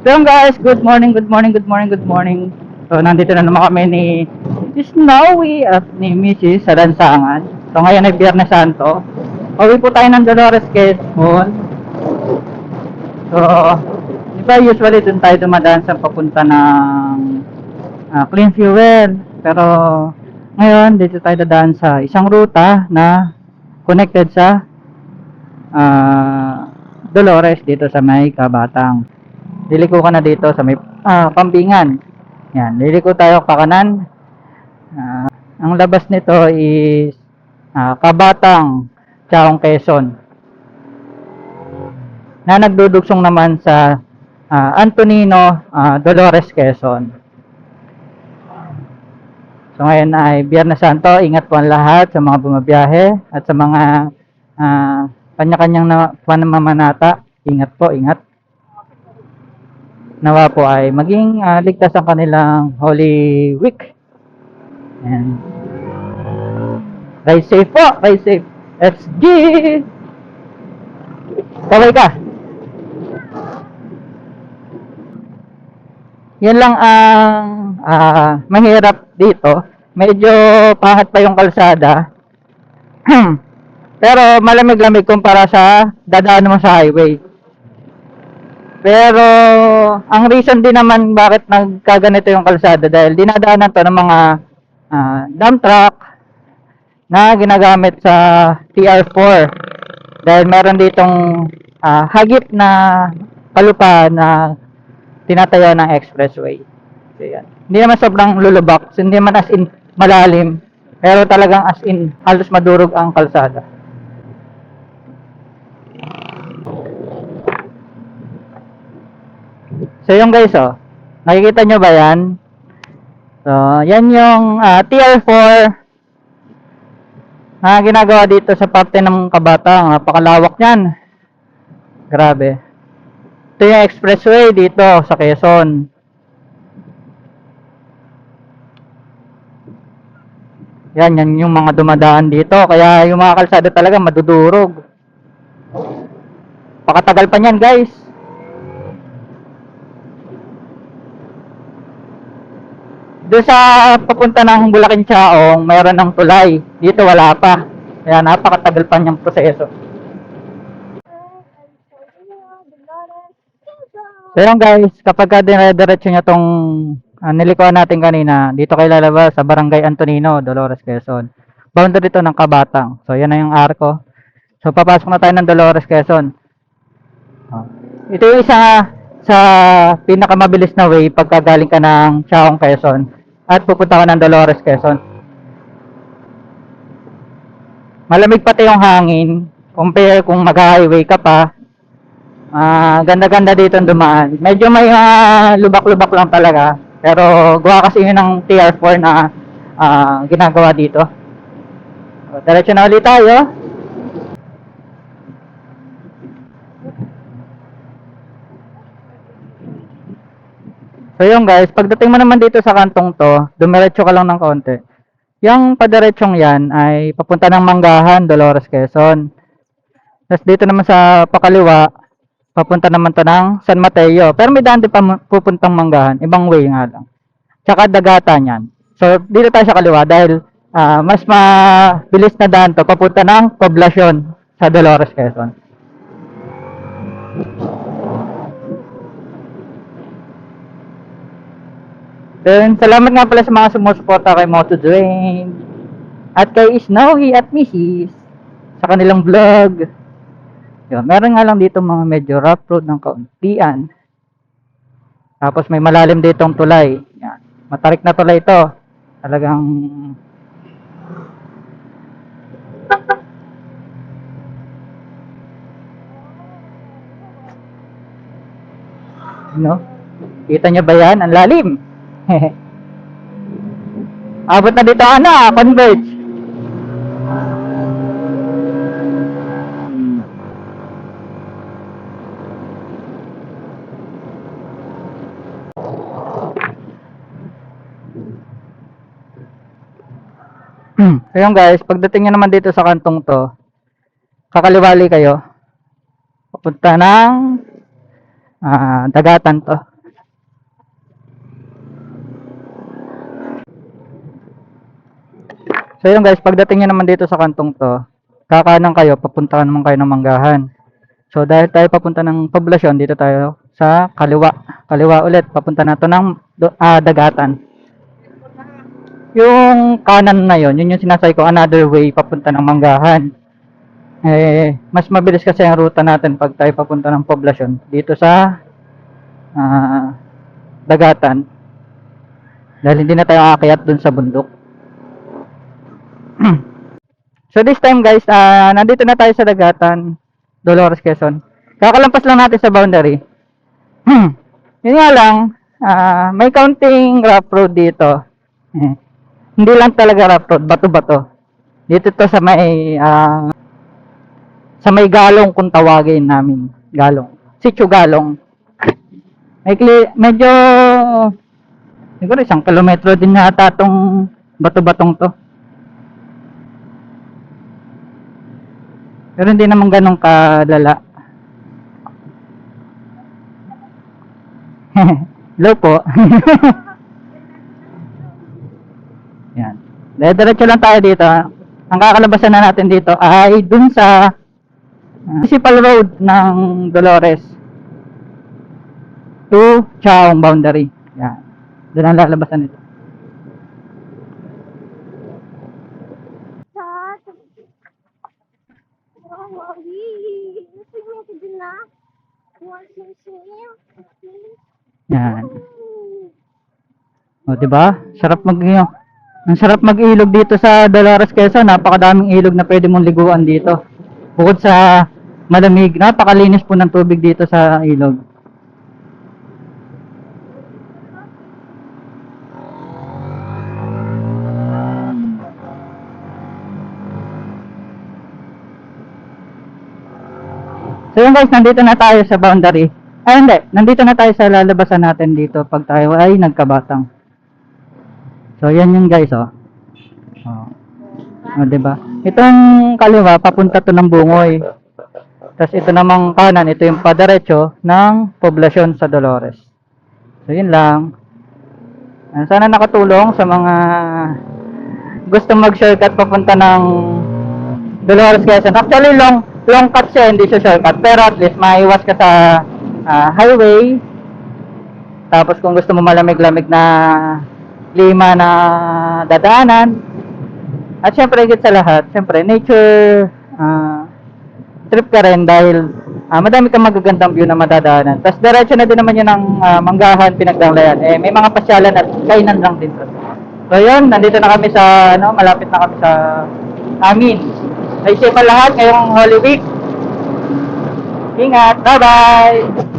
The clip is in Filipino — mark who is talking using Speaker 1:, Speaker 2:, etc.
Speaker 1: So yun guys, good morning, good morning, good morning, good morning. So nandito na naman kami ni Snowy at ni Mrs. sa Lansangan. So ngayon ay Biyernes Santo. Pauwi po tayo ng Dolores Quezon. So, di ba usually dun tayo dumadaan sa papunta ng Clean Fuel. Pero ngayon dito tayo dadaan sa isang ruta na connected sa Dolores dito sa may Kabatang. Liliko ka na dito sa may Pambingan. Yan, liliko tayo kakanan. Ang labas nito is Kabatang, Chaong Quezon. Na nagdudugsong naman sa Antonino, Dolores, Quezon. So ngayon ay Biyernes Santo. Ingat po ang lahat sa mga bumabiyahe at sa mga kanya-kanyang pamamanata. Ingat po, ingat. Nawa po ay maging ligtas ang kanilang Holy Week. And ride safe po, ride safe. FG! Kaway ka. Yan lang ang mahirap dito. Medyo pahat pa yung kalsada. Pero malamig-lamig kumpara sa dadaan mo sa highway. Pero ang reason din naman bakit nagkaganito yung kalsada dahil dinadaanan to ng mga dump truck na ginagamit sa TR4 dahil meron ditong hagip na palupa na tinatayo ng expressway. So, yan. Hindi naman sobrang lulubak, hindi naman as in malalim, pero talagang as in halos madurog ang kalsada. So yung guys, nakikita nyo ba yan? So yan yung TR4 na ginagawa dito sa parte ng Kabatang. Napakalawak yan. Grabe. Ito yung expressway dito sa Quezon. Yan yung mga dumadaan dito. Kaya yung mga kalsada talaga madudurog. Pakatagal pa niyan guys. Doon sa papunta ng Bulacan Chaong, mayroon ng tulay. Dito wala pa. Kaya napakatagal pa niyang proseso. So yun guys, kapag dire-diretso nyo itong nilikuan natin kanina, dito kayo lalabas sa Barangay Antonino, Dolores, Quezon. Boundary dito ng Kabatang. So yan na yung arko. So papasok na tayo ng Dolores, Quezon. Ito yung isa sa pinakamabilis na way pagka galing ka ng Chaong, Quezon at pupunta ka ng Dolores, Quezon. Malamig pati yung hangin compare kung mag-highway ka pa. Ganda-ganda dito ang dumaan. Medyo may lubak-lubak lang talaga, pero gawa kasi yun ng TR4 na ginagawa dito. So, diretso na ulit tayo. So yun guys, pagdating mo naman dito sa kantong to, dumiretso ka lang ng konti. Yung padiretsong yan ay papunta ng Manggahan, Dolores, Quezon. Tapos dito naman sa pakaliwa, papunta naman to ng San Mateo. Pero may daan din pa pupuntang Manggahan, ibang way nga lang. Tsaka Dagatan yan. So dito tayo sa kaliwa dahil mas mabilis na daan to, papunta ng Poblacion sa Dolores, Quezon. Then, salamat nga pala sa mga sumusuporta kay Moto Dwayne at kay Snowy at Mrs. sa kanilang vlog. Yun, meron nga lang dito mga medyo rough road ng kauntian. Tapos may malalim ditong tulay. Yan. Matarik na tulay ito. Talagang no? Kita nyo ba yan? Ang lalim. Abot na dito Converge. Ayun guys, pagdating nyo naman dito sa kantong to, kakaliwali kayo papunta ng Dagatan to. So yun guys, pagdating nyo naman dito sa kantong to, kakanan kayo, papunta naman kayo ng Manggahan. So dahil tayo papunta ng poblasyon, dito tayo sa kaliwa. Kaliwa ulit, papunta na to ng Dagatan. Yung kanan na yun, yun yung sinasabi ko, another way papunta ng Manggahan. Mas mabilis kasi ang ruta natin pag tayo papunta ng poblasyon dito sa Dagatan. Dahil hindi na tayo aakyat dun sa bundok. So this time guys, nandito na tayo sa Dagatan, Dolores, Quezon. Kakalampas lang natin sa boundary. Yun nga lang, may counting rough road dito. Hindi lang talaga rough road, bato-bato. Dito to sa may Galong kung tawagin namin. Galong. Sitio Galong. Medyo siguro 1 kilometro din yata tong bato-batong to. Pero hindi naman ganun kalala. Hello po. Yan. Diretso lang tayo dito. Ang kakalabasan na natin dito ay dun sa municipal road ng Dolores to Chaong boundary. Yan. Doon ang lalabasan nito. Yan. O, diba? Ang sarap mag-ilog dito sa Dolores, Quezon. Napakadaming ilog na pwede mong liguan dito. Bukod sa malamig, napakalinis po ng tubig dito sa ilog. So yun guys, nandito na tayo sa boundary. Ay hindi, nandito na tayo sa lalabasan natin dito pag tayo ay nagkabatang. So yan yun guys, oh. Oh, diba? Itong kaliwa, papunta to ng Bungoy. Tapos ito namang kanan, ito yung padiretso ng poblasyon sa Dolores. So yun lang. Sana nakatulong sa mga gustong mag-shortcut papunta ng Dolores, Quezon. Actually, long cut siya, hindi siya shortcut. Pero at least, maiwas ka sa highway. Tapos kung gusto mo malamig-lamig na klima na dadaanan. At syempre, higit sa lahat, syempre, nature trip ka rin dahil madami kang magagandang view na madadaanan. Tapos diretso na din naman yun ng Manggahan, Pinagdanglayan. May mga pasyalan at kainan lang din. So yun, nandito na kami sa, malapit na kami sa amin. Ay safe lahat ngayong Holy Week. Ingat, bye-bye!